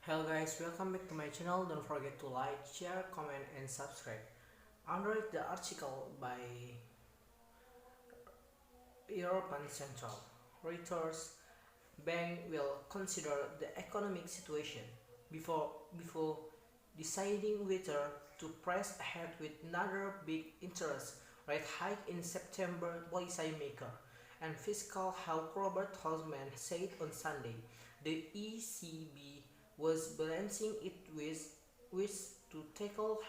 Hello guys, welcome back to my channel. Don't forget to like, share, comment and subscribe. Under the article by European Central Reuters, bank will consider the economic situation before deciding whether to press ahead with another big interest rate hike in September. Policymaker and fiscal health Robert Hausman said on Sunday the ECB was balancing it with to tackle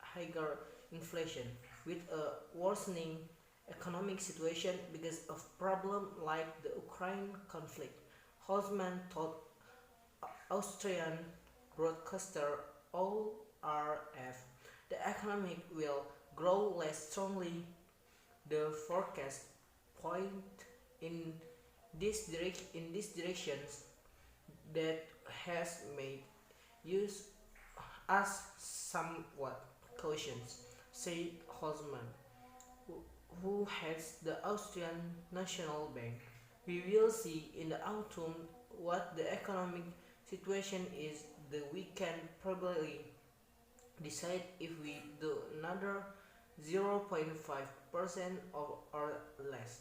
higher inflation with a worsening economic situation because of problems like the Ukraine conflict. Hausman told Austrian broadcaster ORF the economy will grow less strongly. The forecast point in this direction that has made use us somewhat cautious, said Hausman, who heads the Austrian National Bank. We will see in the autumn what the economic situation is. We can probably decide if we do another 0.5% or less.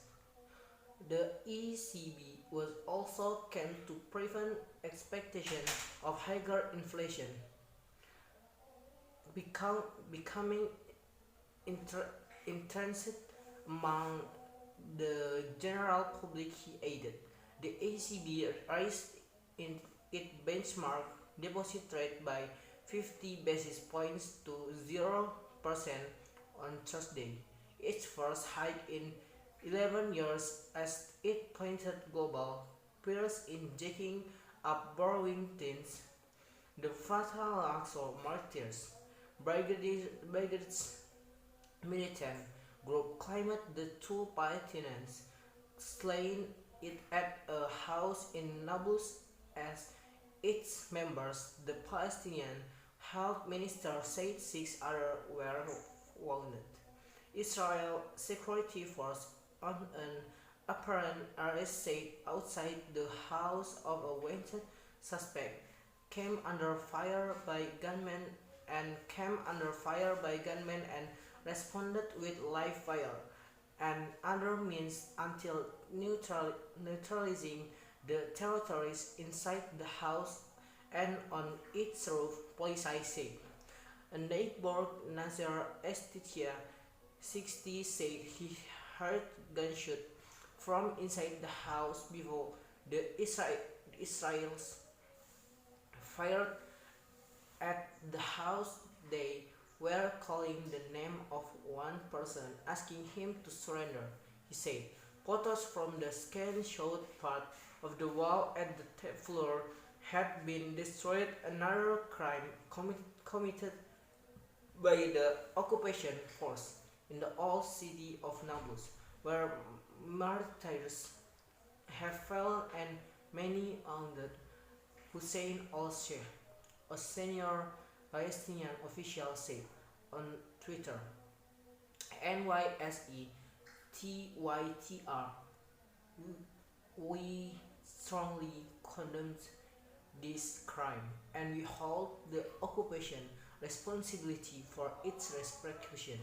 The ECB was also keen to prevent expectation of higher inflation becoming entrenched among the general public, he added. The ECB raised in its benchmark deposit rate by 50 basis points to 0% on Thursday, its first hike in 11 years, as it pointed global peers in jacking up borrowing teens. The fatal Al-Aqsa Martyrs Brigade's militant group claimed the two Palestinians slain it at a house in Nablus as its members. The Palestinian health minister said 6 others were wounded. Israel security force on an apparent arrest said outside the house of a wanted suspect came under fire by gunmen and responded with live fire and other means until neutralizing the terrorists inside the house and on its roof, police said. A neighbor, Nazar Estitia, 60, said he heard gunshot from inside the house before the Israelis fired at the house. They were calling the name of one person, asking him to surrender, he said. Photos from the scan showed part of the wall at the top floor had been destroyed, another crime committed by the occupation force in the old city of Nablus, where martyrs have fallen and many wounded. Hussein al-Sheikh, a senior Palestinian official, said on Twitter. NYSE TYTR, we strongly condemn this crime and we hold the occupation responsibility for its repercussion.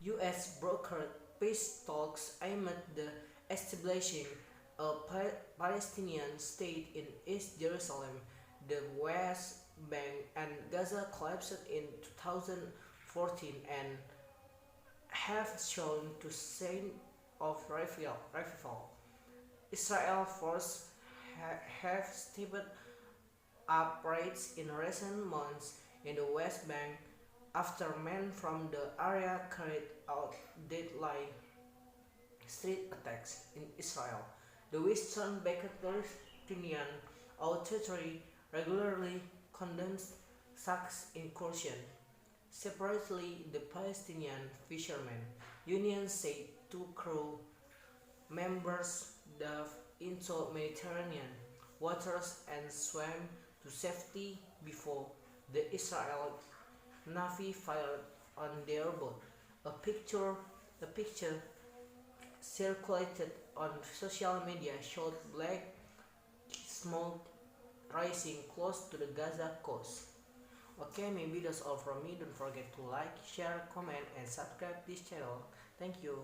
U.S. brokered peace talks aimed at the establishing a Palestinian state in East Jerusalem. The West Bank and Gaza collapsed in 2014 and have shown to signs of revival. Israel forces have stepped up raids in recent months in the West Bank after men from the area carried out deadly street attacks in Israel. The Western Palestinian Authority regularly condemns such incursions. Separately, the Palestinian Fishermen Union said two crew members dove into Mediterranean waters and swam to safety before the Israeli Navy fired on their boat. A picture circulated on social media showed black smoke rising close to the Gaza coast. Okay, maybe that's all from me. Don't forget to like, share, comment, and subscribe this channel. Thank you.